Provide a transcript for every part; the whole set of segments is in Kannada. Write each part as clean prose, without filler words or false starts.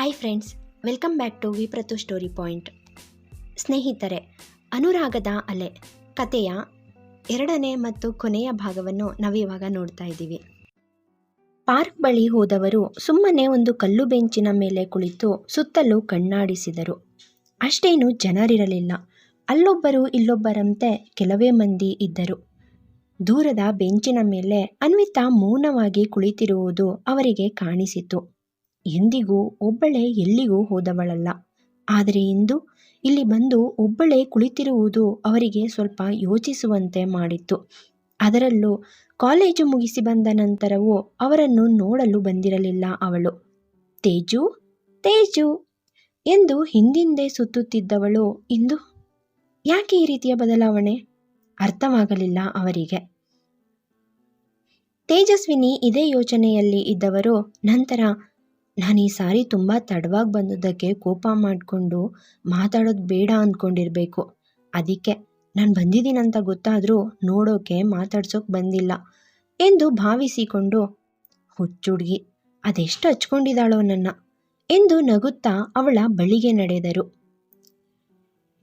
Hi friends, welcome back to Vipratu story point. ಸ್ನೇಹಿತರೆ, ಅನುರಾಗದ ಅಲೆ ಕಥೆಯ 2ನೇ ಮತ್ತು ಕೊನೆಯ ಭಾಗವನ್ನು ನಾವಿವಾಗ ನೋಡ್ತಾ ಇದ್ದೀವಿ. ಪಾರ್ಕ್ ಬಳಿ ಹೋದವರು ಸುಮ್ಮನೆ ಒಂದು ಕಲ್ಲು ಬೆಂಚಿನ ಮೇಲೆ ಕುಳಿತು ಸುತ್ತಲೂ ಕಣ್ಣಾಡಿಸಿದರು. ಅಷ್ಟೇನು ಜನರಿರಲಿಲ್ಲ. ಅಲ್ಲೊಬ್ಬರು ಇಲ್ಲೊಬ್ಬರಂತೆ ಕೆಲವೇ ಮಂದಿ ಇದ್ದರು. ದೂರದ ಬೆಂಚಿನ ಮೇಲೆ ಅನ್ವಿತಾ ಮೌನವಾಗಿ ಕುಳಿತಿರುವುದು ಅವರಿಗೆ ಕಾಣಿಸಿತು. ಎಂದಿಗೂ ಒಬ್ಬಳೇ ಎಲ್ಲಿಗೂ ಹೋದವಳಲ್ಲ. ಆದರೆ ಇಂದು ಇಲ್ಲಿ ಬಂದು ಒಬ್ಬಳೇ ಕುಳಿತಿರುವುದು ಅವರಿಗೆ ಸ್ವಲ್ಪ ಯೋಚಿಸುವಂತೆ ಮಾಡಿತ್ತು. ಅದರಲ್ಲೂ ಕಾಲೇಜು ಮುಗಿಸಿ ಬಂದ ನಂತರವೂ ಅವರನ್ನು ನೋಡಲು ಬಂದಿರಲಿಲ್ಲ ಅವಳು. ತೇಜು ತೇಜು ಎಂದು ಹಿಂದಿಂದೆ ಸುತ್ತುತ್ತಿದ್ದವಳು ಇಂದು ಯಾಕೆ ಈ ರೀತಿಯ ಬದಲಾವಣೆ? ಅರ್ಥವಾಗಲಿಲ್ಲ ಅವರಿಗೆ. ತೇಜಸ್ವಿನಿ ಇದೇ ಯೋಚನೆಯಲ್ಲಿ ಇದ್ದವರು ನಂತರ ನಾನು ಈ ಸಾರಿ ತುಂಬ ತಡವಾಗಿ ಬಂದದ್ದಕ್ಕೆ ಕೋಪ ಮಾಡಿಕೊಂಡು ಮಾತಾಡೋದು ಬೇಡ ಅಂದ್ಕೊಂಡಿರಬೇಕು. ಅದಕ್ಕೆ ನಾನು ಬಂದಿದ್ದೀನಂತ ಗೊತ್ತಾದರೂ ನೋಡೋಕೆ ಮಾತಾಡ್ಸೋಕೆ ಬಂದಿಲ್ಲ ಎಂದು ಭಾವಿಸಿಕೊಂಡು, ಹುಚ್ಚುಡ್ಗಿ ಅದೆಷ್ಟು ಹಚ್ಕೊಂಡಿದ್ದಾಳೋ ನನ್ನ ಎಂದು ನಗುತ್ತಾ ಅವಳ ಬಳಿಗೆ ನಡೆದರು.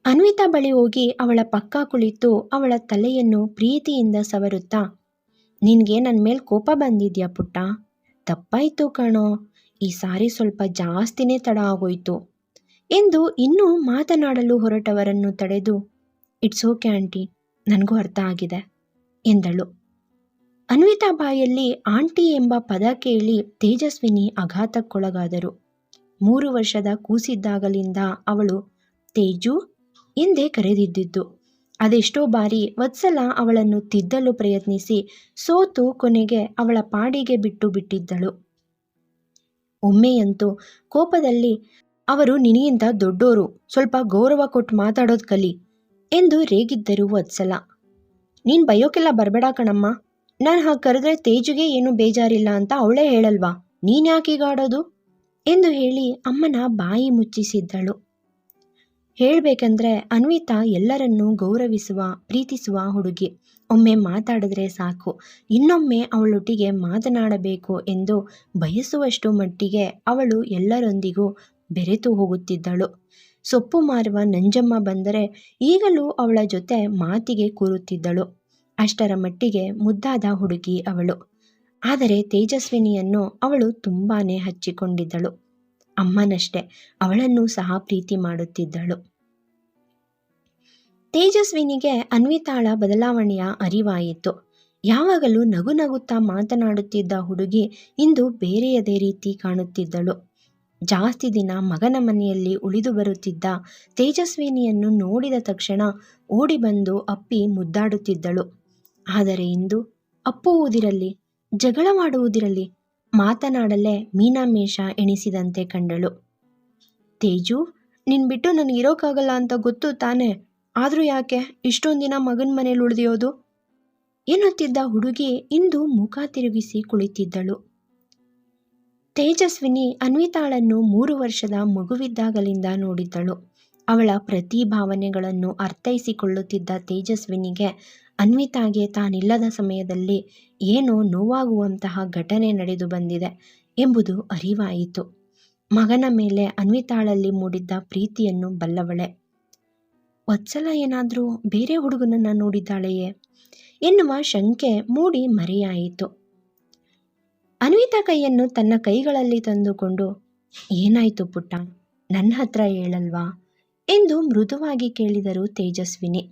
ಅನ್ವಿತಾ ಬಳಿ ಹೋಗಿ ಅವಳ ಪಕ್ಕ ಕುಳಿತು ಅವಳ ತಲೆಯನ್ನು ಪ್ರೀತಿಯಿಂದ ಸವರುತ್ತಾ, ನಿನಗೆ ನನ್ನ ಮೇಲೆ ಕೋಪ ಬಂದಿದ್ಯಾ ಪುಟ್ಟ? ತಪ್ಪಾಯಿತು ಕಣೋ, ಈ ಸಾರಿ ಸ್ವಲ್ಪ ಜಾಸ್ತಿನೇ ತಡ ಆಗೋಯ್ತು ಎಂದು ಇನ್ನೂ ಮಾತನಾಡಲು ಹೊರಟವರನ್ನು ತಡೆದು, ಇಟ್ಸ್ ಓಕೆ ಆಂಟಿ, ನನಗೂ ಅರ್ಥ ಆಗಿದೆ ಎಂದಳು. ಅನ್ವಿತಾ ಬಾಯಲ್ಲಿ ಆಂಟಿ ಎಂಬ ಪದ ಕೇಳಿ ತೇಜಸ್ವಿನಿ ಆಘಾತಕ್ಕೊಳಗಾದರು. 3 ವರ್ಷದ ಕೂಸಿದ್ದಾಗಲಿಂದ ಅವಳು ತೇಜು ಎಂದೇ ಕರೆದಿದ್ದಿದ್ದು. ಅದೆಷ್ಟೋ ಬಾರಿ ವತ್ಸಲ ಅವಳನ್ನು ತಿದ್ದಲು ಪ್ರಯತ್ನಿಸಿ ಸೋತು ಕೊನೆಗೆ ಅವಳ ಪಾಡಿಗೆ ಬಿಟ್ಟು ಬಿಟ್ಟಿದ್ದಳು. ಒಮ್ಮೆಯಂತೂ ಕೋಪದಲ್ಲಿ, ಅವರು ನಿನಗಿಂತ ದೊಡ್ಡೋರು, ಸ್ವಲ್ಪ ಗೌರವ ಕೊಟ್ಟು ಮಾತಾಡೋದು ಕಲಿ ಎಂದು ರೇಗಿದ್ದರು ವತ್ಸಲ. ನೀನು ಬಯೋಕೆಲ್ಲ ಬರಬೇಡ ಕಣಮ್ಮ, ನಾನು ಹಾಗೆ ಕರೆದ್ರೆ ತೇಜುಗೆ ಏನು ಬೇಜಾರಿಲ್ಲ ಅಂತ ಅವಳೇ ಹೇಳಲ್ವಾ, ನೀನು ಯಾಕೀಗಾಡೋದು ಎಂದು ಹೇಳಿ ಅಮ್ಮನ ಬಾಯಿ ಮುಚ್ಚಿಸಿದ್ದಳು. ಹೇಳಬೇಕಂದ್ರೆ ಅನ್ವಿತಾ ಎಲ್ಲರನ್ನೂ ಗೌರವಿಸುವ ಪ್ರೀತಿಸುವ ಹುಡುಗಿ. ಒಮ್ಮೆ ಮಾತಾಡಿದ್ರೆ ಸಾಕು, ಇನ್ನೊಮ್ಮೆ ಅವಳೊಟ್ಟಿಗೆ ಮಾತನಾಡಬೇಕು ಎಂದು ಬಯಸುವಷ್ಟು ಮಟ್ಟಿಗೆ ಅವಳು ಎಲ್ಲರೊಂದಿಗೂ ಬೆರೆತು ಹೋಗುತ್ತಿದ್ದಳು. ಸೊಪ್ಪು ಮಾರುವ ನಂಜಮ್ಮ ಬಂದರೆ ಈಗಲೂ ಅವಳ ಜೊತೆ ಮಾತಿಗೆ ಕೂರುತ್ತಿದ್ದಳು. ಅಷ್ಟರ ಮಟ್ಟಿಗೆ ಮುದ್ದಾದ ಹುಡುಗಿ ಅವಳು. ಆದರೆ ತೇಜಸ್ವಿನಿಯನ್ನು ಅವಳು ತುಂಬಾನೇ ಹಚ್ಚಿಕೊಂಡಿದ್ದಳು. ಅಮ್ಮನಷ್ಟೇ ಅವಳನ್ನು ಸಹ ಪ್ರೀತಿ ಮಾಡುತ್ತಿದ್ದಳು. ತೇಜಸ್ವಿನಿಗೆ ಅನ್ವಿತಾಳ ಬದಲಾವಣೆಯ ಅರಿವಾಯಿತು. ಯಾವಾಗಲೂ ನಗು ನಗುತ್ತಾ ಮಾತನಾಡುತ್ತಿದ್ದ ಹುಡುಗಿ ಇಂದು ಬೇರೆಯದೇ ರೀತಿ ಕಾಣುತ್ತಿದ್ದಳು. ಜಾಸ್ತಿ ದಿನ ಮಗನ ಮನೆಯಲ್ಲಿ ಉಳಿದು ಬರುತ್ತಿದ್ದ ತೇಜಸ್ವಿನಿಯನ್ನು ನೋಡಿದ ತಕ್ಷಣ ಓಡಿ ಬಂದು ಅಪ್ಪಿ ಮುದ್ದಾಡುತ್ತಿದ್ದಳು. ಆದರೆ ಇಂದು ಅಪ್ಪುವುದಿರಲಿ, ಜಗಳವಾಡುವುದಿರಲಿ, ಮಾತನಾಡಲೇ ಮೀನಾಮೇಷ ಎಣಿಸಿದಂತೆ ಕಂಡಳು. ತೇಜು, ನಿನ್ ಬಿಟ್ಟು ನನಗಿರೋಕ್ಕಾಗಲ್ಲ ಅಂತ ಗೊತ್ತು ತಾನೇ, ಆದರೂ ಯಾಕೆ ಇಷ್ಟೊಂದು ದಿನ ಮಗನ ಮನೇಲಿ ಉಳಿದಿಯೋದು ಎನ್ನುತ್ತಿದ್ದ ಹುಡುಗಿ ಇಂದು ಮುಖ ತಿರುಗಿಸಿ ಕುಳಿತಿದ್ದಳು. ತೇಜಸ್ವಿನಿ ಅನ್ವಿತಾಳನ್ನು 3 ವರ್ಷದ ಮಗುವಿದ್ದಾಗಲಿಂದ ನೋಡಿದ್ದಳು. ಅವಳ ಪ್ರತಿ ಭಾವನೆಗಳನ್ನು ಅರ್ಥೈಸಿಕೊಳ್ಳುತ್ತಿದ್ದ ತೇಜಸ್ವಿನಿಗೆ ಅನ್ವಿತಾಗೆ ತಾನಿಲ್ಲದ ಸಮಯದಲ್ಲಿ ಏನೋ ನೋವಾಗುವಂತಹ ಘಟನೆ ನಡೆದು ಬಂದಿದೆ ಎಂಬುದು ಅರಿವಾಯಿತು. ಮಗನ ಮೇಲೆ ಅನ್ವಿತಾಳಲ್ಲಿ ಮೂಡಿದ್ದ ಪ್ರೀತಿಯನ್ನು ಬಲ್ಲವಳೆ. ವತ್ಸಲ ಏನಾದರೂ ಬೇರೆ ಹುಡುಗನನ್ನು ನೋಡಿದ್ದಾಳೆಯೇ ಎನ್ನುವ ಶಂಕೆ ಮೂಡಿ ಮರೆಯಾಯಿತು. ಅನ್ವಿತಾ ಕೈಯನ್ನು ತನ್ನ ಕೈಗಳಲ್ಲಿ ತಂದುಕೊಂಡು, ಏನಾಯಿತು ಪುಟ್ಟ, ನನ್ನ ಹತ್ರ ಹೇಳಲ್ವಾ ಎಂದು ಮೃದುವಾಗಿ ಕೇಳಿದರು ತೇಜಸ್ವಿನಿ.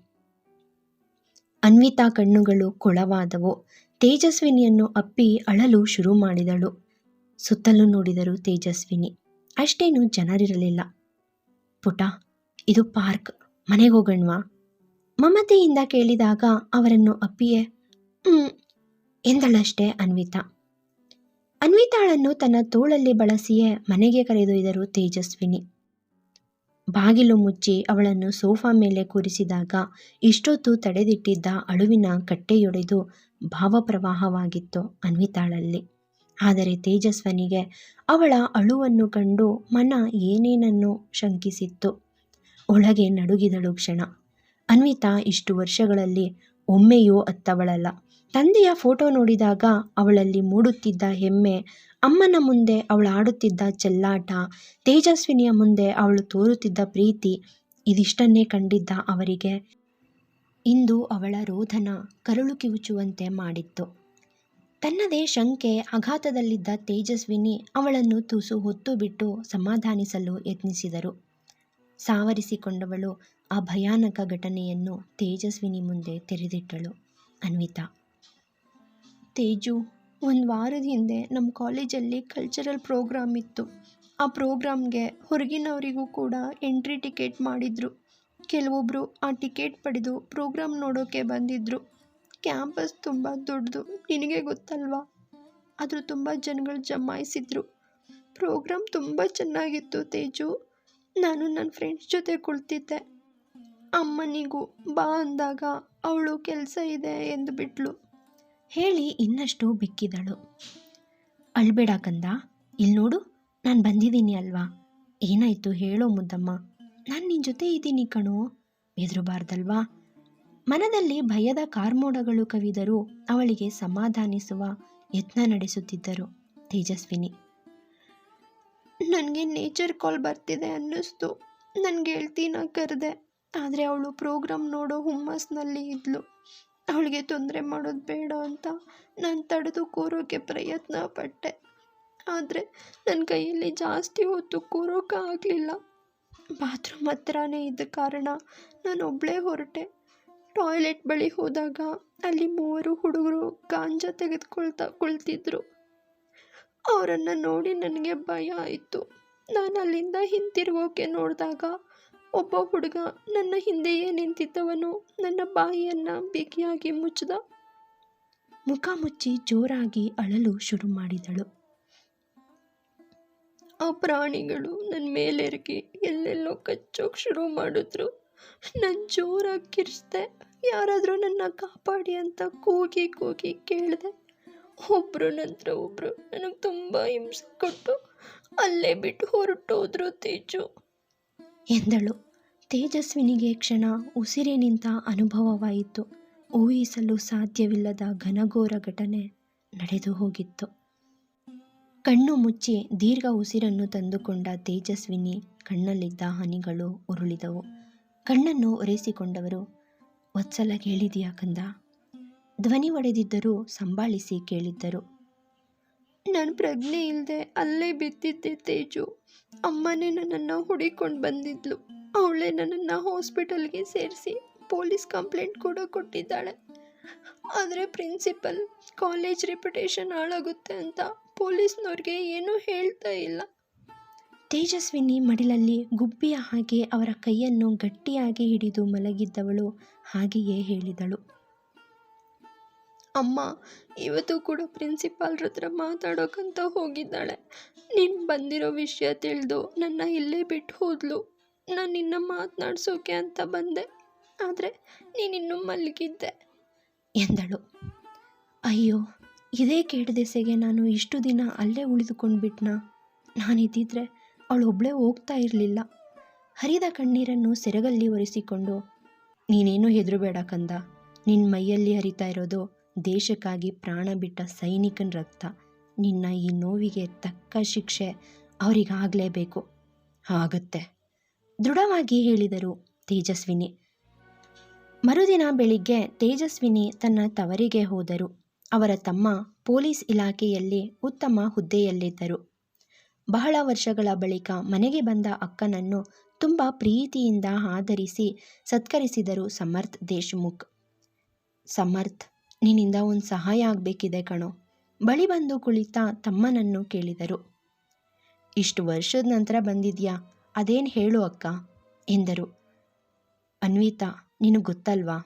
ಅನ್ವಿತಾ ಕಣ್ಣುಗಳು ಕೊಳವಾದವು. ತೇಜಸ್ವಿನಿಯನ್ನು ಅಪ್ಪಿ ಅಳಲು ಶುರು ಮಾಡಿದಳು. ಸುತ್ತಲೂ ನೋಡಿದರು ತೇಜಸ್ವಿನಿ. ಅಷ್ಟೇನು ಜನರಿರಲಿಲ್ಲ. ಪುಟ, ಇದು ಪಾರ್ಕ್, ಮನೆಗೆ ಹೋಗೋಣವಾ ಮಮತೆಯಿಂದ ಕೇಳಿದಾಗ ಅವರನ್ನು ಅಪ್ಪಿಯೇ ಎಂದಳಷ್ಟೇ ಅನ್ವಿತಾ. ಅನ್ವಿತಾಳನ್ನು ತನ್ನ ತೋಳಲ್ಲಿ ಬಳಸಿಯೇ ಮನೆಗೆ ಕರೆದೊಯ್ದರು ತೇಜಸ್ವಿನಿ. ಬಾಗಿಲು ಮುಚ್ಚಿ ಅವಳನ್ನು ಸೋಫಾ ಮೇಲೆ ಕೂರಿಸಿದಾಗ ಇಷ್ಟೊತ್ತು ತಡೆದಿಟ್ಟಿದ್ದ ಅಳುವಿನ ಕಟ್ಟೆಯೊಡೆದು ಭಾವಪ್ರವಾಹವಾಗಿತ್ತು ಅನ್ವಿತಾಳಲ್ಲಿ. ಆದರೆ ತೇಜಸ್ವಿನಿಗೆ ಅವಳ ಅಳುವನ್ನು ಕಂಡು ಮನ ಏನೇನನ್ನು ಶಂಕಿಸಿತ್ತು. ಒಳಗೆ ನಡುಗಿದಳು ಕ್ಷಣ. ಅನ್ವಿತಾ ಇಷ್ಟು ವರ್ಷಗಳಲ್ಲಿ ಒಮ್ಮೆಯೂ ಅತ್ತವಳಲ್ಲ. ತಂದೆಯ ಫೋಟೋ ನೋಡಿದಾಗ ಅವಳಲ್ಲಿ ಮೂಡುತ್ತಿದ್ದ ಹೆಮ್ಮೆ ಅಮ್ಮನ ಮುಂದೆ ಅವಳು ಆಡುತ್ತಿದ್ದ ಚೆಲ್ಲಾಟ, ತೇಜಸ್ವಿನಿಯ ಮುಂದೆ ಅವಳು ತೋರುತ್ತಿದ್ದ ಪ್ರೀತಿ, ಇದಿಷ್ಟನ್ನೇ ಕಂಡಿದ್ದ ಅವರಿಗೆ ಇಂದು ಅವಳ ರೋದನ ಕರುಳು ಕಿವುಚುವಂತೆ ಮಾಡಿತ್ತು. ತನ್ನದೇ ಶಂಕೆ ಆಘಾತದಲ್ಲಿದ್ದ ತೇಜಸ್ವಿನಿ ಅವಳನ್ನು ತುಸು ಹೊತ್ತು ಬಿಟ್ಟು ಸಮಾಧಾನಿಸಲು ಯತ್ನಿಸಿದರು. ಸಾವರಿಸಿಕೊಂಡವಳು ಆ ಭಯಾನಕ ಘಟನೆಯನ್ನು ತೇಜಸ್ವಿನಿ ಮುಂದೆ ತೆರೆದಿಟ್ಟಳು. ಅನ್ವಿತಾ: ತೇಜು, ಒಂದು ವಾರದ ಹಿಂದೆ ನಮ್ಮ ಕಾಲೇಜಲ್ಲಿ ಕಲ್ಚರಲ್ ಪ್ರೋಗ್ರಾಮ್ ಇತ್ತು. ಆ ಪ್ರೋಗ್ರಾಮ್ಗೆ ಹೊರಗಿನವರಿಗೂ ಕೂಡ ಎಂಟ್ರಿ ಟಿಕೆಟ್ ಮಾಡಿದರು. ಕೆಲವೊಬ್ಬರು ಆ ಟಿಕೆಟ್ ಪಡೆದು ಪ್ರೋಗ್ರಾಮ್ ನೋಡೋಕ್ಕೆ ಬಂದಿದ್ದರು. ಕ್ಯಾಂಪಸ್ ತುಂಬ ದೊಡ್ಡದು, ನಿನಗೆ ಗೊತ್ತಲ್ವಾ. ಆದರೂ ತುಂಬ ಜನಗಳು ಜಮಾಯಿಸಿದ್ರು. ಪ್ರೋಗ್ರಾಮ್ ತುಂಬ ಚೆನ್ನಾಗಿತ್ತು ತೇಜು. ನಾನು ನನ್ನ ಫ್ರೆಂಡ್ಸ್ ಜೊತೆ ಕುಳಿತಿದ್ದೆ. ಅಮ್ಮನಿಗೂ ಬಾ ಅಂದಾಗ ಅವಳು ಕೆಲಸ ಇದೆ ಎಂದು ಬಿಟ್ಲು. ಹೇಳಿ ಇನ್ನಷ್ಟು ಬೆಕ್ಕಿದಳು. ಅಳ್ಬೇಡ ಕಂದ, ಇಲ್ಲಿ ನೋಡು, ನಾನು ಬಂದಿದ್ದೀನಿ ಅಲ್ವಾ. ಏನಾಯಿತು ಹೇಳೋ ಮುದ್ದಮ್ಮ. ನಾನು ನಿನ್ನ ಜೊತೆ ಇದ್ದೀನಿ ಕಣೋ, ಹೆದರಬಾರ್ದಲ್ವಾ. ಮನದಲ್ಲಿ ಭಯದ ಕಾರ್ಮೋಡಗಳು ಕವಿದರೂ ಅವಳಿಗೆ ಸಮಾಧಾನಿಸುವ ಯತ್ನ ನಡೆಸುತ್ತಿದ್ದರು ತೇಜಸ್ವಿನಿ. ನನಗೆ ನೇಚರ್ ಕಾಲ್ ಬರ್ತಿದೆ ಅನ್ನಿಸ್ತು. ನನ್ನ ಗೆಳತಿನ ಕರೆದೆ, ಆದರೆ ಅವಳು ಪ್ರೋಗ್ರಾಮ್ ನೋಡೋ ಹುಮ್ಮಸ್ನಲ್ಲಿ ಇದ್ಲು. ಅವಳಿಗೆ ತೊಂದರೆ ಮಾಡೋದು ಬೇಡ ಅಂತ ನಾನು ತಡೆದು ಕೂರೋಕ್ಕೆ ಪ್ರಯತ್ನ ಪಟ್ಟೆ. ಆದರೆ ನನ್ನ ಕೈಯಲ್ಲಿ ಜಾಸ್ತಿ ಹೊತ್ತು ಕೂರೋಕ್ಕಾಗಲಿಲ್ಲ. ಬಾತ್ರೂಮ್ ಹತ್ರನೇ ಇದ್ದ ಕಾರಣ ನಾನು ಒಬ್ಬಳೇ ಹೊರಟೆ. ಟಾಯ್ಲೆಟ್ ಬಳಿ ಹೋದಾಗ ಅಲ್ಲಿ 3 ಹುಡುಗರು ಗಾಂಜಾ ಕುಳಿತಿದ್ರು. ಅವರನ್ನು ನೋಡಿ ನನಗೆ ಭಯ ಆಯಿತು. ನಾನು ಅಲ್ಲಿಂದ ಹಿಂತಿರುಗೋಕೆ ನೋಡಿದಾಗ ಒಬ್ಬ ಹುಡುಗ ನನ್ನ ಹಿಂದೆಯೇ ನಿಂತಿದ್ದವನು ನನ್ನ ಬಾಯಿಯನ್ನು ಬಿಗಿಯಾಗಿ ಮುಚ್ಚಿದ. ಮುಖ ಮುಚ್ಚಿ ಜೋರಾಗಿ ಅಳಲು ಶುರು ಮಾಡಿದಳು. ಆ ಪ್ರಾಣಿಗಳು ನನ್ನ ಮೇಲೆರಗಿ ಎಲ್ಲೆಲ್ಲೋ ಕಚ್ಚೋಕೆ ಶುರು ಮಾಡಿದ್ರು. ನಾನು ಜೋರಾಗಿ ಕಿರ್ಚಿದೆ. ಯಾರಾದರೂ ನನ್ನ ಕಾಪಾಡಿ ಅಂತ ಕೂಗಿ ಕೂಗಿ ಕೇಳಿದೆ. ಒಬ್ಬರು ನಂತರ ಒಬ್ಬರು ನನಗೆ ತುಂಬ ಹಿಂಸೆ ಕೊಟ್ಟು ಅಲ್ಲೇ ಬಿಟ್ಟು ಹೊರಟೋದ್ರು ತೇಜು ಎಂದಳು. ತೇಜಸ್ವಿನಿಗೆ ಕ್ಷಣ ಉಸಿರೇ ನಿಂತ ಅನುಭವವಾಯಿತು. ಊಹಿಸಲು ಸಾಧ್ಯವಿಲ್ಲದ ಘನಘೋರ ಘಟನೆ ನಡೆದು ಹೋಗಿತ್ತು. ಕಣ್ಣು ಮುಚ್ಚಿ ದೀರ್ಘ ಉಸಿರನ್ನು ತಂದುಕೊಂಡ ತೇಜಸ್ವಿನಿ ಕಣ್ಣಲ್ಲಿದ್ದ ಹನಿಗಳು ಉರುಳಿದವು. ಕಣ್ಣನ್ನು ಒರೆಸಿಕೊಂಡವರು, ಒತ್ಸಲ ಕೇಳಿದೆಯಾ ಕಂದ? ಧ್ವನಿ ಒಡೆದಿದ್ದರೂ ಸಂಭಾಳಿಸಿ ಕೇಳಿದ್ದರು. ನಾನು ಪ್ರಜ್ಞೆ ಇಲ್ಲದೆ ಅಲ್ಲೇ ಬಿದ್ದಿದ್ದೆ ತೇಜು. ಅಮ್ಮನೇ ನನ್ನನ್ನು ಹುಡಿಕೊಂಡು ಬಂದಿದ್ಲು. ಅವಳೇ ನನ್ನನ್ನು ಹಾಸ್ಪಿಟಲ್ಗೆ ಸೇರಿಸಿ ಪೊಲೀಸ್ ಕಂಪ್ಲೇಂಟ್ ಕೂಡ ಕೊಟ್ಟಿದ್ದಾಳೆ. ಆದರೆ ಪ್ರಿನ್ಸಿಪಲ್ ಕಾಲೇಜ್ ರೆಪ್ಯುಟೇಷನ್ ಹಾಳಾಗುತ್ತೆ ಅಂತ ಪೊಲೀಸ್ನವ್ರಿಗೆ ಏನೂ ಹೇಳ್ತಾ ಇಲ್ಲ. ತೇಜಸ್ವಿನಿ ಮಡಿಲಲ್ಲಿ ಗುಬ್ಬಿಯ ಹಾಗೆ ಅವರ ಕೈಯನ್ನು ಗಟ್ಟಿಯಾಗಿ ಹಿಡಿದು ಮಲಗಿದ್ದವಳು ಹಾಗೆಯೇ ಹೇಳಿದಳು. ಅಮ್ಮ ಇವತ್ತು ಕೂಡ ಪ್ರಿನ್ಸಿಪಾಲ್ರ ಹತ್ರ ಮಾತಾಡೋಕ್ಕಂತ ಹೋಗಿದ್ದಾಳೆ. ನೀನು ಬಂದಿರೋ ವಿಷಯ ತಿಳಿದು ನನ್ನ ಇಲ್ಲೇ ಬಿಟ್ಟು ಹೋದ್ಲು. ನಾನು ನಿನ್ನ ಮಾತನಾಡ್ಸೋಕೆ ಅಂತ ಬಂದೆ, ಆದರೆ ನೀನಿನ್ನೂ ಮಲಗಿದ್ದೆ ಎಂದಳು. ಅಯ್ಯೋ, ಇದೇ ಕೇಡದೆಸೆಗೆ ನಾನು ಇಷ್ಟು ದಿನ ಅಲ್ಲೇ ಉಳಿದುಕೊಂಡು ಬಿಟ್ನಾ? ನಾನಿದ್ದಿದ್ರೆ ಅವಳೊಬ್ಬಳೇ ಹೋಗ್ತಾ ಇರಲಿಲ್ಲ. ಹರಿದ ಕಣ್ಣೀರನ್ನು ಸೆರಗಲ್ಲಿ ಒರೆಸಿಕೊಂಡು, ನೀನೇನು ಹೆದರಬೇಡ ಕಂದ. ನಿನ್ನ ಮೈಯಲ್ಲಿ ಹರಿತಾ ಇರೋದು ದೇಶಕ್ಕಾಗಿ ಪ್ರಾಣ ಬಿಟ್ಟ ಸೈನಿಕನ ರಕ್ತ. ನಿನ್ನ ಈ ನೋವಿಗೆ ತಕ್ಕ ಶಿಕ್ಷೆ ಅವರಿಗಾಗಲೇಬೇಕು. ಆಗುತ್ತೆ, ದೃಢವಾಗಿ ಹೇಳಿದರು ತೇಜಸ್ವಿನಿ. ಮರುದಿನ ಬೆಳಿಗ್ಗೆ ತೇಜಸ್ವಿನಿ ತನ್ನ ತವರಿಗೆ ಹೋದರು. ಅವರ ತಮ್ಮ ಪೊಲೀಸ್ ಇಲಾಖೆಯಲ್ಲಿ ಉತ್ತಮ ಹುದ್ದೆಯಲ್ಲಿದ್ದರು. ಬಹಳ ವರ್ಷಗಳ ಬಳಿಕ ಮನೆಗೆ ಬಂದ ಅಕ್ಕನನ್ನು ತುಂಬ ಪ್ರೀತಿಯಿಂದ ಆದರಿಸಿ ಸತ್ಕರಿಸಿದರು ಸಮರ್ಥ್ ದೇಶ್ಮುಖ್. ಸಮರ್ಥ್, ನಿನ್ನಿಂದ ಒಂದು ಸಹಾಯ ಆಗಬೇಕಿದೆ ಕಣೋ. ಬಳಿ ಬಂದು ಕುಳಿತ ತಮ್ಮನನ್ನು ಕೇಳಿದರು. ಇಷ್ಟು ವರ್ಷದ ನಂತರ ಬಂದಿದ್ಯಾ, ಅದೇನು ಹೇಳು ಅಕ್ಕ ಎಂದರು. ಅನ್ವಿತಾ, ನಿನಗೆ ಗೊತ್ತಲ್ವಾ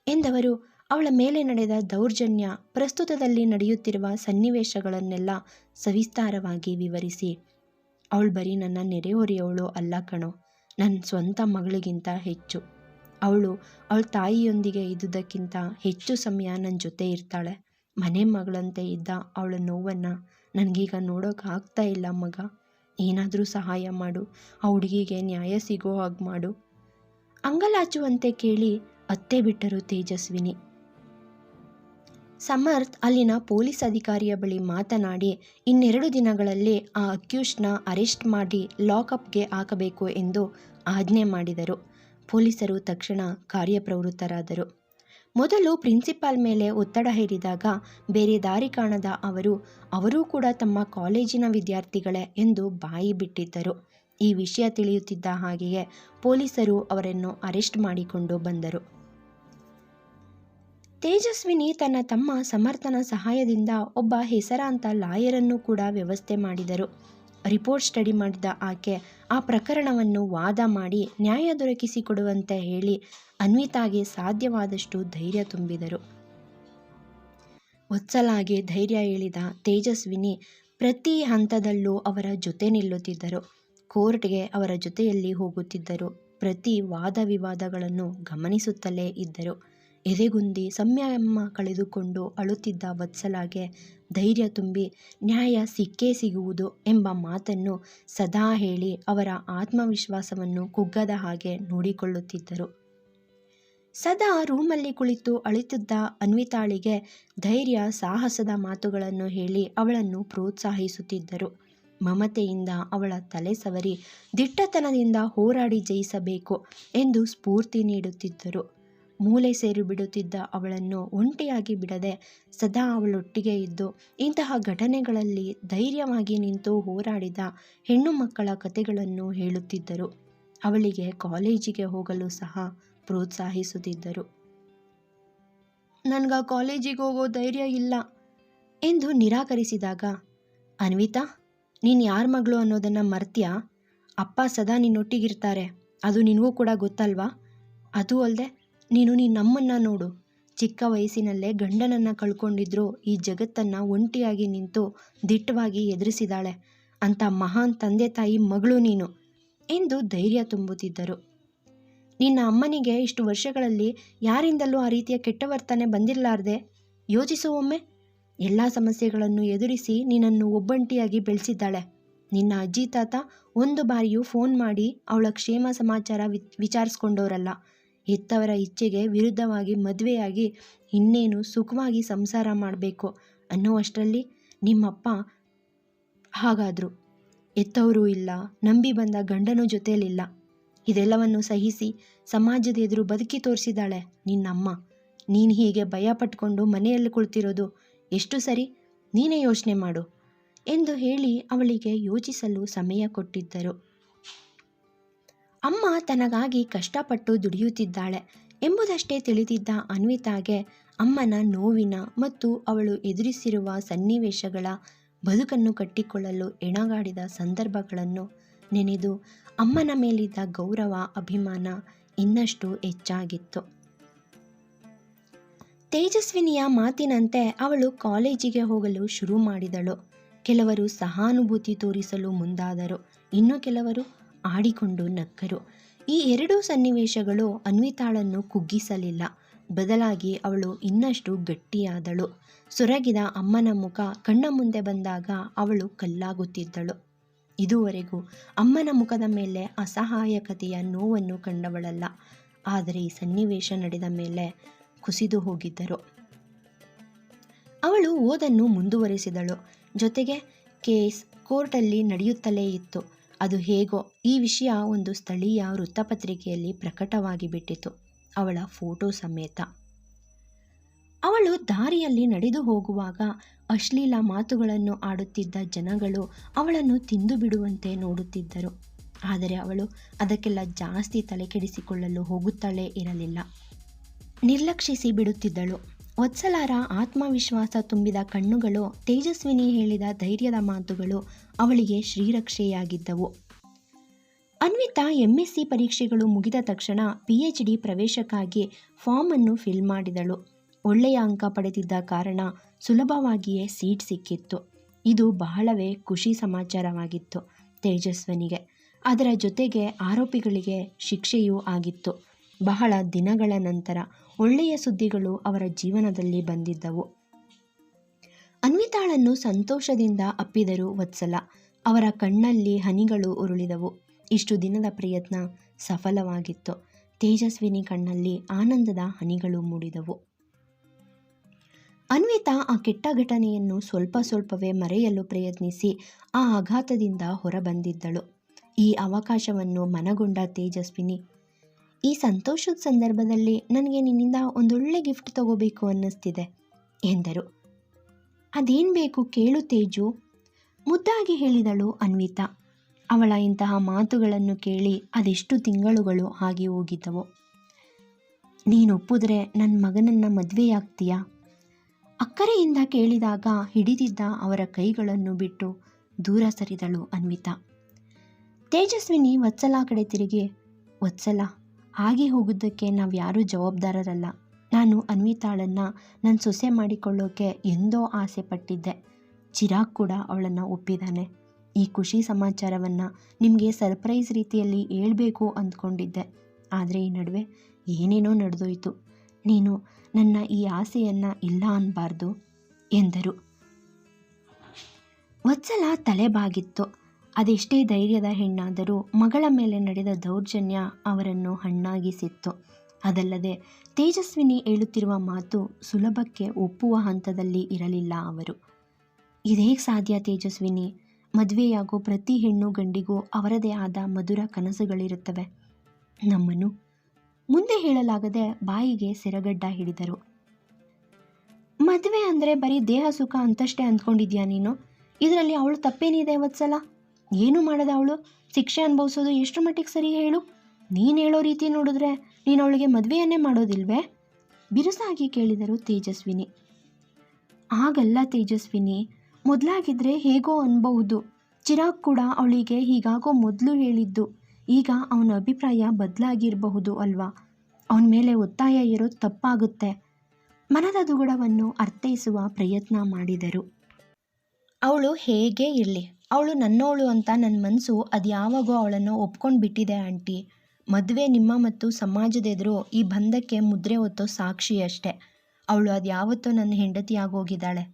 ಎಂದವರು ಅವಳ ಮೇಲೆ ನಡೆದ ದೌರ್ಜನ್ಯ, ಪ್ರಸ್ತುತದಲ್ಲಿ ನಡೆಯುತ್ತಿರುವ ಸನ್ನಿವೇಶಗಳನ್ನೆಲ್ಲ ಸವಿಸ್ತಾರವಾಗಿ ವಿವರಿಸಿ, ಅವಳು ಬರೀ ನನ್ನ ನೆರೆಹೊರೆಯವಳು ಅಲ್ಲ ಕಣೋ, ನನ್ನ ಸ್ವಂತ ಮಗಳಿಗಿಂತ ಹೆಚ್ಚು. ಅವಳ ತಾಯಿಯೊಂದಿಗೆ ಇದ್ದುದಕ್ಕಿಂತ ಹೆಚ್ಚು ಸಮಯ ನನ್ನ ಜೊತೆ ಇರ್ತಾಳೆ. ಮನೆ ಮಗಳಂತೆ ಇದ್ದ ಅವಳ ನೋವನ್ನು ನನಗೀಗ ನೋಡೋಕ್ಕಾಗ್ತಾ ಇಲ್ಲ ಮಗ. ಏನಾದರೂ ಸಹಾಯ ಮಾಡು, ಆ ಹುಡುಗಿಗೆ ನ್ಯಾಯ ಸಿಗೋ ಹಾಗೆ ಮಾಡು. ಅಂಗಲಾಚುವಂತೆ ಕೇಳಿ ಅತ್ತೇ ಬಿಟ್ಟರು ತೇಜಸ್ವಿನಿ. ಸಮರ್ಥ್ ಅಲ್ಲಿನ ಪೊಲೀಸ್ ಅಧಿಕಾರಿಯ ಬಳಿ ಮಾತನಾಡಿ 2 ದಿನಗಳಲ್ಲಿ ಆ ಅಕ್ಯೂಸ್ಡ್ನ ಅರೆಸ್ಟ್ ಮಾಡಿ ಲಾಕಪ್ಗೆ ಹಾಕಬೇಕು ಎಂದು ಆಜ್ಞೆ ಮಾಡಿದರು. ಪೊಲೀಸರು ತಕ್ಷಣ ಕಾರ್ಯಪ್ರವೃತ್ತರಾದರು. ಮೊದಲು ಪ್ರಿನ್ಸಿಪಾಲ್ ಮೇಲೆ ಒತ್ತಡ ಹೇರಿದಾಗ ಬೇರೆ ದಾರಿ ಕಾಣದ ಅವರೂ ಕೂಡ ತಮ್ಮ ಕಾಲೇಜಿನ ವಿದ್ಯಾರ್ಥಿಗಳೇ ಎಂದು ಬಾಯಿ ಬಿಟ್ಟಿದ್ದರು. ಈ ವಿಷಯ ತಿಳಿಯುತ್ತಿದ್ದ ಹಾಗೆಯೇ ಪೊಲೀಸರು ಅವರನ್ನು ಅರೆಸ್ಟ್ ಮಾಡಿಕೊಂಡು ಬಂದರು. ತೇಜಸ್ವಿನಿ ತನ್ನ ತಮ್ಮ ಸಮರ್ಥನ ಸಹಾಯದಿಂದ ಒಬ್ಬ ಹೆಸರಾಂತ ಲಾಯರನ್ನು ಕೂಡ ವ್ಯವಸ್ಥೆ ಮಾಡಿದರು. ರಿಪೋರ್ಟ್ ಸ್ಟಡಿ ಮಾಡಿದ ಆಕೆ ಆ ಪ್ರಕರಣವನ್ನು ವಾದ ಮಾಡಿ ನ್ಯಾಯ ದೊರಕಿಸಿಕೊಡುವಂತೆ ಹೇಳಿ ಅನ್ವಿತಾಗೆ ಸಾಧ್ಯವಾದಷ್ಟು ಧೈರ್ಯ ತುಂಬಿದರು. ವತ್ಸಲಾಗೆ ಧೈರ್ಯ ಹೇಳಿದ ತೇಜಸ್ವಿನಿ ಪ್ರತಿ ಹಂತದಲ್ಲೂ ಅವರ ಜೊತೆ ನಿಲ್ಲುತ್ತಿದ್ದರು. ಕೋರ್ಟ್ಗೆ ಅವರ ಜೊತೆಯಲ್ಲಿ ಹೋಗುತ್ತಿದ್ದರು. ಪ್ರತಿ ವಾದ ವಿವಾದಗಳನ್ನು ಗಮನಿಸುತ್ತಲೇ ಇದ್ದರು. ಎದೆಗುಂದಿ ಸಂಯಮ ಕಳೆದುಕೊಂಡು ಅಳುತ್ತಿದ್ದ ವತ್ಸಲಾಗೆ ಧೈರ್ಯ ತುಂಬಿ ನ್ಯಾಯ ಸಿಕ್ಕೇ ಸಿಗುವುದು ಎಂಬ ಮಾತನ್ನು ಸದಾ ಹೇಳಿ ಅವರ ಆತ್ಮವಿಶ್ವಾಸವನ್ನು ಕುಗ್ಗದ ಹಾಗೆ ನೋಡಿಕೊಳ್ಳುತ್ತಿದ್ದರು. ಸದಾ ರೂಮಲ್ಲಿ ಕುಳಿತು ಅಳುತ್ತಿದ್ದ ಅನ್ವಿತಾಳಿಗೆ ಧೈರ್ಯ ಸಾಹಸದ ಮಾತುಗಳನ್ನು ಹೇಳಿ ಅವಳನ್ನು ಪ್ರೋತ್ಸಾಹಿಸುತ್ತಿದ್ದರು. ಮಮತೆಯಿಂದ ಅವಳ ತಲೆ ಸವರಿ ದಿಟ್ಟತನದಿಂದ ಹೋರಾಡಿ ಜಯಿಸಬೇಕು ಎಂದು ಸ್ಫೂರ್ತಿ ನೀಡುತ್ತಿದ್ದರು. ಮೂಲೆ ಸೇರಿ ಬಿಡುತ್ತಿದ್ದ ಅವಳನ್ನು ಒಂಟಿಯಾಗಿ ಬಿಡದೆ ಸದಾ ಅವಳೊಟ್ಟಿಗೆ ಇದ್ದು ಇಂತಹ ಘಟನೆಗಳಲ್ಲಿ ಧೈರ್ಯವಾಗಿ ನಿಂತು ಹೋರಾಡಿದ ಹೆಣ್ಣು ಮಕ್ಕಳ ಕಥೆಗಳನ್ನು ಹೇಳುತ್ತಿದ್ದರು. ಅವಳಿಗೆ ಕಾಲೇಜಿಗೆ ಹೋಗಲು ಸಹ ಪ್ರೋತ್ಸಾಹಿಸುತ್ತಿದ್ದರು. "ನನಗ ಕಾಲೇಜಿಗೆ ಹೋಗೋ ಧೈರ್ಯ ಇಲ್ಲ" ಎಂದು ನಿರಾಕರಿಸಿದಾಗ, "ಅನ್ವಿತಾ, ನೀನು ಯಾರ ಮಗಳು ಅನ್ನೋದನ್ನು ಮರ್ತ್ಯಾ? ಅಪ್ಪ ಸದಾ ನಿನ್ನೊಟ್ಟಿಗಿರ್ತಾರೆ, ಅದು ನಿನಗೂ ಕೂಡ ಗೊತ್ತಲ್ವಾ? ಅದು ಅಲ್ಲದೆ ನೀನು ನಿನ್ನಮ್ಮನ್ನ ನೋಡು, ಚಿಕ್ಕ ವಯಸ್ಸಿನಲ್ಲೇ ಗಂಡನನ್ನು ಕಳ್ಕೊಂಡಿದ್ರು ಈ ಜಗತ್ತನ್ನು ಒಂಟಿಯಾಗಿ ನಿಂತು ದಿಟ್ಟವಾಗಿ ಎದುರಿಸಿದಾಳೆ. ಅಂಥ ಮಹಾನ್ ತಂದೆ ತಾಯಿ ಮಗಳು ನೀನು" ಎಂದು ಧೈರ್ಯ ತುಂಬುತ್ತಿದ್ದರು. "ನಿನ್ನ ಅಮ್ಮನಿಗೆ ಇಷ್ಟು ವರ್ಷಗಳಲ್ಲಿ ಯಾರಿಂದಲೂ ಆ ರೀತಿಯ ಕೆಟ್ಟ ವರ್ತನೆ ಬಂದಿರಲಾರ್ದೆ? ಯೋಚಿಸು ಒಮ್ಮೆ. ಎಲ್ಲ ಸಮಸ್ಯೆಗಳನ್ನು ಎದುರಿಸಿ ನಿನ್ನನ್ನು ಒಬ್ಬಂಟಿಯಾಗಿ ಬೆಳೆಸಿದ್ದಾಳೆ. ನಿನ್ನ ಅಜ್ಜಿ ತಾತ ಒಂದು ಬಾರಿಯೂ ಫೋನ್ ಮಾಡಿ ಅವಳ ಕ್ಷೇಮ ಸಮಾಚಾರ ವಿಚಾರಿಸ್ಕೊಂಡವರಲ್ಲ. ಹೆತ್ತವರ ಇಚ್ಛೆಗೆ ವಿರುದ್ಧವಾಗಿ ಮದುವೆಯಾಗಿ ಇನ್ನೇನು ಸುಖವಾಗಿ ಸಂಸಾರ ಮಾಡಬೇಕು ಅನ್ನುವಷ್ಟರಲ್ಲಿ ನಿಮ್ಮಪ್ಪ ಹಾಗಾದರು. ಹೆತ್ತವರೂ ಇಲ್ಲ, ನಂಬಿ ಬಂದ ಗಂಡನೂ ಜೊತೆಯಲ್ಲಿಲ್ಲ. ಇದೆಲ್ಲವನ್ನು ಸಹಿಸಿ ಸಮಾಜದ ಎದುರು ಬದುಕಿ ತೋರಿಸಿದಾಳೆ ನಿನ್ನಮ್ಮ. ನೀನು ಹೀಗೆ ಭಯ ಪಟ್ಕೊಂಡು ಮನೆಯಲ್ಲಿ ಕುಳಿತಿರೋದು ಎಷ್ಟು ಸರಿ? ನೀನೇ ಯೋಚನೆ ಮಾಡು" ಎಂದು ಹೇಳಿ ಅವಳಿಗೆ ಯೋಚಿಸಲು ಸಮಯ ಕೊಟ್ಟಿದ್ದರು. ಅಮ್ಮ ತನಗಾಗಿ ಕಷ್ಟಪಟ್ಟು ದುಡಿಯುತ್ತಿದ್ದಾಳೆ ಎಂಬುದಷ್ಟೇ ತಿಳಿದಿದ್ದ ಅನ್ವಿತಾಗೆ ಅಮ್ಮನ ನೋವಿನ ಮತ್ತು ಅವಳು ಎದುರಿಸಿರುವ ಸನ್ನಿವೇಶಗಳ ಬದುಕನ್ನು ಕಟ್ಟಿಕೊಳ್ಳಲು ಎಣಗಾಡಿದ ಸಂದರ್ಭಗಳನ್ನು ನೆನೆದು ಅಮ್ಮನ ಮೇಲಿದ್ದ ಗೌರವ, ಅಭಿಮಾನ ಇನ್ನಷ್ಟು ಹೆಚ್ಚಾಗಿತ್ತು. ತೇಜಸ್ವಿನಿಯ ಮಾತಿನಂತೆ ಅವಳು ಕಾಲೇಜಿಗೆ ಹೋಗಲು ಶುರು ಮಾಡಿದಳು. ಕೆಲವರು ಸಹಾನುಭೂತಿ ತೋರಿಸಲು ಮುಂದಾದರು, ಇನ್ನು ಕೆಲವರು ಆಡಿಕೊಂಡು ನಕ್ಕರು. ಈ ಎರಡೂ ಸನ್ನಿವೇಶಗಳು ಅನ್ವಿತಾಳನ್ನು ಕುಗ್ಗಿಸಲಿಲ್ಲ. ಬದಲಾಗಿ ಅವಳು ಇನ್ನಷ್ಟು ಗಟ್ಟಿಯಾದಳು. ಸೊರಗಿದ ಅಮ್ಮನ ಮುಖ ಕಣ್ಣ ಮುಂದೆ ಬಂದಾಗ ಅವಳು ಕಲ್ಲಾಗುತ್ತಿದ್ದಳು. ಇದುವರೆಗೂ ಅಮ್ಮನ ಮುಖದ ಮೇಲೆ ಅಸಹಾಯಕತೆಯ ನೋವನ್ನು ಕಂಡವಳಲ್ಲ. ಆದರೆ ಈ ಸನ್ನಿವೇಶ ನಡೆದ ಮೇಲೆ ಕುಸಿದು ಹೋಗಿದ್ದರು. ಅವಳು ಓದನ್ನು ಮುಂದುವರಿಸಿದಳು. ಜೊತೆಗೆ ಕೇಸ್ ಕೋರ್ಟಲ್ಲಿ ನಡೆಯುತ್ತಲೇ ಇತ್ತು. ಅದು ಹೇಗೋ ಈ ವಿಷಯ ಒಂದು ಸ್ಥಳೀಯ ವೃತ್ತಪತ್ರಿಕೆಯಲ್ಲಿ ಪ್ರಕಟವಾಗಿ ಬಿಟ್ಟಿತು, ಅವಳ ಫೋಟೋ ಸಮೇತ. ಅವಳು ದಾರಿಯಲ್ಲಿ ನಡೆದು ಹೋಗುವಾಗ ಅಶ್ಲೀಲ ಮಾತುಗಳನ್ನು ಆಡುತ್ತಿದ್ದ ಜನಗಳು ಅವಳನ್ನು ತಿಂದು ಬಿಡುವಂತೆ ನೋಡುತ್ತಿದ್ದರು. ಆದರೆ ಅವಳು ಅದಕ್ಕೆಲ್ಲ ಜಾಸ್ತಿ ತಲೆಕೆಡಿಸಿಕೊಳ್ಳಲು ಹೋಗುತ್ತಲೇ ಇರಲಿಲ್ಲ. ನಿರ್ಲಕ್ಷಿಸಿ ಬಿಡುತ್ತಿದ್ದಳು. ವತ್ಸಲಾರ ಆತ್ಮವಿಶ್ವಾಸ ತುಂಬಿದ ಕಣ್ಣುಗಳು, ತೇಜಸ್ವಿನಿ ಹೇಳಿದ ಧೈರ್ಯದ ಮಾತುಗಳು ಅವಳಿಗೆ ಶ್ರೀರಕ್ಷೆಯಾಗಿದ್ದವು. ಅನ್ವಿತಾ MSc ಪರೀಕ್ಷೆಗಳು ಮುಗಿದ ತಕ್ಷಣ PhD ಪ್ರವೇಶಕ್ಕಾಗಿ ಫಾರ್ಮ್ ಅನ್ನು ಫಿಲ್ ಮಾಡಿದಳು. ಒಳ್ಳೆಯ ಅಂಕ ಪಡೆದಿದ್ದ ಕಾರಣ ಸುಲಭವಾಗಿಯೇ ಸೀಟ್ ಸಿಕ್ಕಿತ್ತು. ಇದು ಬಹಳವೇ ಖುಷಿ ಸಮಾಚಾರವಾಗಿತ್ತು ತೇಜಸ್ವಿನಿಗೆ. ಅದರ ಜೊತೆಗೆ ಆರೋಪಿಗಳಿಗೆ ಶಿಕ್ಷೆಯೂ ಆಗಿತ್ತು. ಬಹಳ ದಿನಗಳ ನಂತರ ಒಳ್ಳೆಯ ಸುದ್ದಿಗಳು ಅವರ ಜೀವನದಲ್ಲಿ ಬಂದಿದ್ದವು. ಅನ್ವಿತಾಳನ್ನು ಸಂತೋಷದಿಂದ ಅಪ್ಪಿದರು ವತ್ಸಲ. ಅವರ ಕಣ್ಣಲ್ಲಿ ಹನಿಗಳು ಉರುಳಿದವು. ಇಷ್ಟು ದಿನದ ಪ್ರಯತ್ನ ಸಫಲವಾಗಿತ್ತು. ತೇಜಸ್ವಿನಿ ಕಣ್ಣಲ್ಲಿ ಆನಂದದ ಹನಿಗಳು ಮೂಡಿದವು. ಅನ್ವಿತಾ ಆ ಕೆಟ್ಟ ಘಟನೆಯನ್ನು ಸ್ವಲ್ಪವೇ ಮರೆಯಲು ಪ್ರಯತ್ನಿಸಿ ಆ ಆಘಾತದಿಂದ ಹೊರಬಂದಿದ್ದಳು. ಈ ಅವಕಾಶವನ್ನು ಮನಗೊಂಡ ತೇಜಸ್ವಿನಿ, ಈ ಸಂತೋಷದ ಸಂದರ್ಭದಲ್ಲಿ ನನಗೆ ನಿನ್ನಿಂದ ಒಂದೊಳ್ಳೆ ಗಿಫ್ಟ್ ತಗೋಬೇಕು ಅನ್ನಿಸ್ತಿದೆ ಎಂದರು. ಅದೇನು ಬೇಕು ಕೇಳು ತೇಜು, ಮುದ್ದಾಗಿ ಹೇಳಿದಳು ಅನ್ವಿತಾ. ಅವಳ ಇಂತಹ ಮಾತುಗಳನ್ನು ಕೇಳಿ ಅದೆಷ್ಟು ತಿಂಗಳುಗಳು ಆಗಿ ಹೋಗಿದ್ದವು. ನೀನೊಪ್ಪಿದ್ರೆ ನನ್ನ ಮಗನನ್ನು ಮದುವೆಯಾಗ್ತೀಯಾ? ಅಕ್ಕರೆಯಿಂದ ಕೇಳಿದಾಗ ಹಿಡಿದಿದ್ದ ಅವರ ಕೈಗಳನ್ನು ಬಿಟ್ಟು ದೂರ ಸರಿದಳು ಅನ್ವಿತಾ. ತೇಜಸ್ವಿನಿ ವತ್ಸಲ ಕಡೆ ತಿರುಗಿ, ವತ್ಸಲ, ಆಗಿ ಹೋಗೋದಕ್ಕೆ ನಾವು ಯಾರೂ ಜವಾಬ್ದಾರರಲ್ಲ. ನಾನು ಅನ್ವಿತಾಳನ್ನು ನನ್ನ ಸೊಸೆ ಮಾಡಿಕೊಳ್ಳೋಕೆ ಎಂದೋ ಆಸೆ ಪಟ್ಟಿದ್ದೆ. ಚಿರಾಗ್ ಕೂಡ ಅವಳನ್ನು ಒಪ್ಪಿದ್ದಾನೆ. ಈ ಖುಷಿ ಸಮಾಚಾರವನ್ನು ನಿಮಗೆ ಸರ್ಪ್ರೈಸ್ ರೀತಿಯಲ್ಲಿ ಹೇಳ್ಬೇಕು ಅಂದ್ಕೊಂಡಿದ್ದೆ. ಆದರೆ ಈ ನಡುವೆ ಏನೇನೋ ನಡೆದೋಯ್ತು. ನೀನು ನನ್ನ ಈ ಆಸೆಯನ್ನು ಇಲ್ಲ ಅನ್ನಬಾರ್ದು ಎಂದರು. ವತ್ಸಲ ತಲೆಬಾಗಿತ್ತು. ಅದೆಷ್ಟೇ ಧೈರ್ಯದ ಹೆಣ್ಣಾದರೂ ಮಗಳ ಮೇಲೆ ನಡೆದ ದೌರ್ಜನ್ಯ ಅವರನ್ನು ಹಣ್ಣಾಗಿಸಿತ್ತು. ಅದಲ್ಲದೆ ತೇಜಸ್ವಿನಿ ಹೇಳುತ್ತಿರುವ ಮಾತು ಸುಲಭಕ್ಕೆ ಒಪ್ಪುವ ಹಂತದಲ್ಲಿ ಇರಲಿಲ್ಲ ಅವರು. ಇದೇಗೆ ಸಾಧ್ಯ ತೇಜಸ್ವಿನಿ? ಮದುವೆಯಾಗೋ ಪ್ರತಿ ಹೆಣ್ಣು ಗಂಡಿಗೂ ಅವರದೇ ಆದ ಮಧುರ ಕನಸುಗಳಿರುತ್ತವೆ. ನಮ್ಮನ್ನು ಮುಂದೆ ಹೇಳಲಾಗದೆ ಬಾಯಿಗೆ ಸೆರಗಡ್ಡ ಹಿಡಿದರು. ಮದುವೆ ಅಂದರೆ ಬರೀ ದೇಹ ಸುಖ ಅಂತಷ್ಟೇ ಅಂದ್ಕೊಂಡಿದ್ಯಾ ನೀನು? ಇದರಲ್ಲಿ ಅವಳು ತಪ್ಪೇನಿದೆ ವತ್ಸಲ? ಏನು ಮಾಡದ ಅವಳು ಶಿಕ್ಷೆ ಅನುಭವಿಸೋದು ಎಷ್ಟು ಮಟ್ಟಿಗೆ ಸರಿ ಹೇಳು? ನೀನು ಹೇಳೋ ರೀತಿ ನೋಡಿದ್ರೆ ನೀನು ಅವಳಿಗೆ ಮದುವೆಯನ್ನೇ ಮಾಡೋದಿಲ್ವೇ? ಬಿರುಸಾಗಿ ಕೇಳಿದರು ತೇಜಸ್ವಿನಿ. ಆಗಲ್ಲ ತೇಜಸ್ವಿನಿ, ಮೊದಲಾಗಿದ್ದರೆ ಹೇಗೋ ಅನ್ಬಹುದು. ಚಿರಾಗ್ ಕೂಡ ಅವಳಿಗೆ ಹೀಗಾಗೋ ಮೊದಲು ಹೇಳಿದ್ದು. ಈಗ ಅವನ ಅಭಿಪ್ರಾಯ ಬದಲಾಗಿರಬಹುದು ಅಲ್ವಾ? ಅವನ ಮೇಲೆ ಒತ್ತಾಯ ಇರೋದು ತಪ್ಪಾಗುತ್ತೆ. ಮನದ ದುಗುಡವನ್ನು ಅರ್ಥೈಸುವ ಪ್ರಯತ್ನ ಮಾಡಿದರು. ಅವಳು ಹೇಗೇ ಇರಲಿ, ಅವಳು ನನ್ನವಳು ಅಂತ ನನ್ನ ಮನಸ್ಸು ಅದು ಯಾವಾಗೋ ಅವಳನ್ನು ಒಪ್ಕೊಂಡು ಬಿಟ್ಟಿದೆ ಆಂಟಿ. ಮದುವೆ ನಿಮ್ಮ ಮತ್ತು ಸಮಾಜದ ಎದುರು ಈ ಬಂಧಕ್ಕೆ ಮುದ್ರೆ ಹೊತ್ತೋ ಸಾಕ್ಷಿ ಅಷ್ಟೆ. ಅವಳು ಅದು ಯಾವತ್ತೋ ನನ್ನ ಹೆಂಡತಿ ಆಗೋಗಿದ್ದಾಳೆ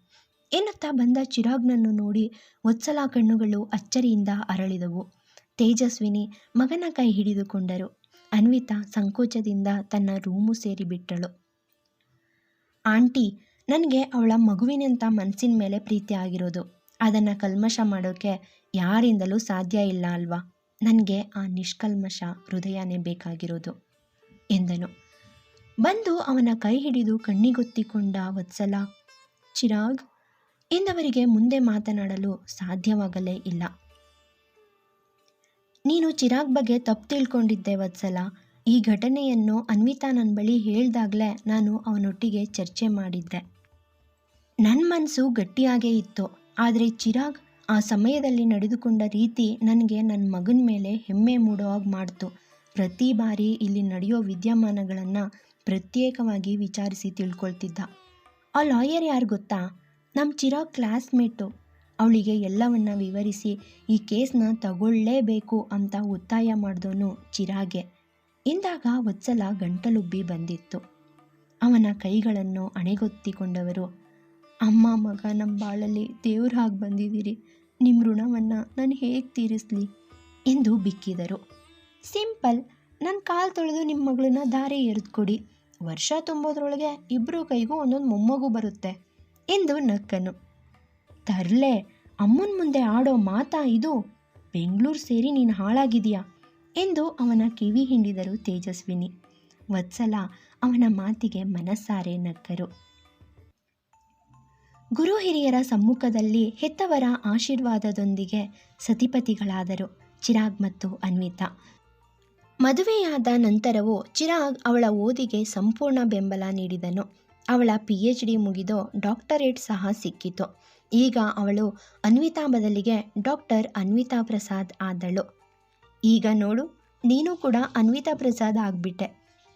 ಎನ್ನುತ್ತಾ ಬಂದ ಚಿರಾಗ್ನನ್ನು ನೋಡಿ ವತ್ಸಲ ಕಣ್ಣುಗಳು ಅಚ್ಚರಿಯಿಂದ ಅರಳಿದವು. ತೇಜಸ್ವಿನಿ ಮಗನ ಕೈ ಹಿಡಿದುಕೊಂಡರು. ಅನ್ವಿತಾ ಸಂಕೋಚದಿಂದ ತನ್ನ ರೂಮು ಸೇರಿಬಿಟ್ಟಳು. ಆಂಟಿ, ನನಗೆ ಅವಳ ಮಗುವಿನಂಥ ಮನಸ್ಸಿನ ಮೇಲೆ ಪ್ರೀತಿ ಆಗಿರೋದು. ಅದನ್ನು ಕಲ್ಮಶ ಮಾಡೋಕ್ಕೆ ಯಾರಿಂದಲೂ ಸಾಧ್ಯ ಇಲ್ಲ ಅಲ್ವಾ? ನನಗೆ ಆ ನಿಷ್ಕಲ್ಮಶ ಹೃದಯನೇ ಬೇಕಾಗಿರೋದು ಎಂದನು. ಬಂದು ಅವನ ಕೈ ಹಿಡಿದು ಕಣ್ಣಿಗೊತ್ತಿಕೊಂಡ ವತ್ಸಲ, ಚಿರಾಗ್ ಎಂದವರಿಗೆ ಮುಂದೆ ಮಾತನಾಡಲು ಸಾಧ್ಯವಾಗಲೇ ಇಲ್ಲ. ನೀನು ಚಿರಾಗ್ ಬಗ್ಗೆ ತಪ್ಪು ತಿಳ್ಕೊಂಡಿದ್ದೆ ವತ್ಸಲ. ಈ ಘಟನೆಯನ್ನು ಅನ್ವಿತಾ ನನ್ನ ಬಳಿ ಹೇಳ್ದಾಗಲೇ ನಾನು ಅವನೊಟ್ಟಿಗೆ ಚರ್ಚೆ ಮಾಡಿದ್ದೆ. ನನ್ನ ಮನಸ್ಸು ಗಟ್ಟಿಯಾಗೇ ಇತ್ತು. ಆದರೆ ಚಿರಾಗ್ ಆ ಸಮಯದಲ್ಲಿ ನಡೆದುಕೊಂಡ ರೀತಿ ನನಗೆ ನನ್ನ ಮಗನ ಮೇಲೆ ಹೆಮ್ಮೆ ಮೂಡೋ ಹಾಗೆ ಮಾಡ್ತು. ಪ್ರತಿ ಬಾರಿ ಇಲ್ಲಿ ನಡೆಯೋ ವಿದ್ಯಮಾನಗಳನ್ನು ಪ್ರತ್ಯೇಕವಾಗಿ ವಿಚಾರಿಸಿ ತಿಳ್ಕೊಳ್ತಿದ್ದ. ಆ ಲಾಯರ್ ಯಾರು ಗೊತ್ತಾ? ನಮ್ಮ ಚಿರಾಗ್ ಕ್ಲಾಸ್ಮೇಟು. ಅವಳಿಗೆ ಎಲ್ಲವನ್ನ ವಿವರಿಸಿ ಈ ಕೇಸ್ನ ತಗೊಳ್ಳೇಬೇಕು ಅಂತ ಒತ್ತಾಯ ಮಾಡಿದವನು ಚಿರಾಗೆ ಎಂದಾಗ ವತ್ಸಲ ಗಂಟಲುಬ್ಬಿ ಬಂದಿತ್ತು. ಅವನ ಕೈಗಳನ್ನು ಅಣೆಗೊತ್ತಿಕೊಂಡವರು, ಅಮ್ಮ ಮಗ ನಮ್ಮ ಬಾಳಲ್ಲಿ ದೇವ್ರ ಹಾಗೆ ಬಂದಿದ್ದೀರಿ, ನಿಮ್ಮ ಋಣವನ್ನು ನಾನು ಹೇಗೆ ತೀರಿಸಲಿ ಎಂದು ಬಿಕ್ಕಿದರು. ಸಿಂಪಲ್, ನನ್ನ ಕಾಲು ತೊಳೆದು ನಿಮ್ಮ ಮಗಳನ್ನ ದಾರೆ ಎರೆದುಕೊಡಿ. ವರ್ಷ ತುಂಬೋದ್ರೊಳಗೆ ಇಬ್ಬರು ಕೈಗೂ ಒಂದೊಂದು ಮೊಮ್ಮಗು ಬರುತ್ತೆ ಎಂದು ನಕ್ಕನು. ತರ್ಲೆ, ಅಮ್ಮನ ಮುಂದೆ ಆಡೋ ಮಾತಾ ಇದು? ಬೆಂಗಳೂರು ಸೇರಿ ನೀನು ಹಾಳಾಗಿದೆಯಾ ಎಂದು ಅವನ ಕಿವಿ ಹಿಂಡಿದರು ತೇಜಸ್ವಿನಿ. ವತ್ಸಲ ಅವನ ಮಾತಿಗೆ ಮನಸ್ಸಾರೆ ನಕ್ಕರು. ಗುರು ಹಿರಿಯರ ಸಮ್ಮುಖದಲ್ಲಿ ಹೆತ್ತವರ ಆಶೀರ್ವಾದದೊಂದಿಗೆ ಸತಿಪತಿಗಳಾದರು ಚಿರಾಗ್ ಮತ್ತು ಅನ್ವಿತಾ. ಮದುವೆಯಾದ ನಂತರವೂ ಚಿರಾಗ್ ಅವಳ ಓದಿಗೆ ಸಂಪೂರ್ಣ ಬೆಂಬಲ ನೀಡಿದನು. ಅವಳ PhD ಮುಗಿದು ಡಾಕ್ಟರೇಟ್ ಸಹ ಸಿಕ್ಕಿತು. ಈಗ ಅವಳು ಅನ್ವಿತಾ ಬದಲಿಗೆ ಡಾಕ್ಟರ್ ಅನ್ವಿತಾ ಪ್ರಸಾದ್ ಆದಳು. ಈಗ ನೋಡು, ನೀನು ಕೂಡ ಅನ್ವಿತಾ ಪ್ರಸಾದ್ ಆಗಿಬಿಟ್ಟೆ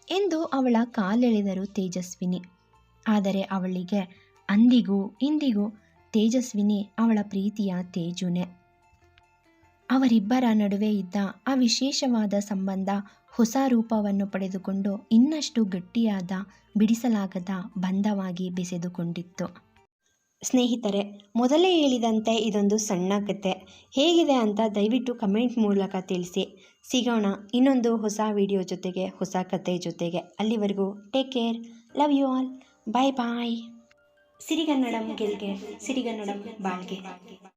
ಎಂದು ಅವಳ ಕಾಲೆಳೆದರು ತೇಜಸ್ವಿನಿ. ಆದರೆ ಅವಳಿಗೆ ಅಂದಿಗೂ ಇಂದಿಗೂ ತೇಜಸ್ವಿನಿ ಅವಳ ಪ್ರೀತಿಯ ತೇಜುನೆ. ಅವರಿಬ್ಬರ ನಡುವೆ ಇದ್ದ ಆ ವಿಶೇಷವಾದ ಸಂಬಂಧ ಹೊಸ ರೂಪವನ್ನು ಪಡೆದುಕೊಂಡು ಇನ್ನಷ್ಟು ಗಟ್ಟಿಯಾದ ಬಿಡಿಸಲಾಗದ ಬಂಧವಾಗಿ ಬೆಸೆದುಕೊಂಡಿತ್ತು. ಸ್ನೇಹಿತರೆ, ಮೊದಲೇ ಹೇಳಿದಂತೆ ಇದೊಂದು ಸಣ್ಣ ಕತೆ. ಹೇಗಿದೆ ಅಂತ ದಯವಿಟ್ಟು ಕಮೆಂಟ್ ಮೂಲಕ ತಿಳಿಸಿ. ಸಿಗೋಣ ಇನ್ನೊಂದು ಹೊಸ ವಿಡಿಯೋ ಜೊತೆಗೆ, ಹೊಸ ಕತೆ ಜೊತೆಗೆ. ಅಲ್ಲಿವರೆಗೂ take care, love you all, bye bye. ಸಿರಿಗನ್ನಡಂ ಗೆಲ್ಗೆ ಸಿರಿಗನ್ನಡಂ ಬಾಳ್ಗೆ.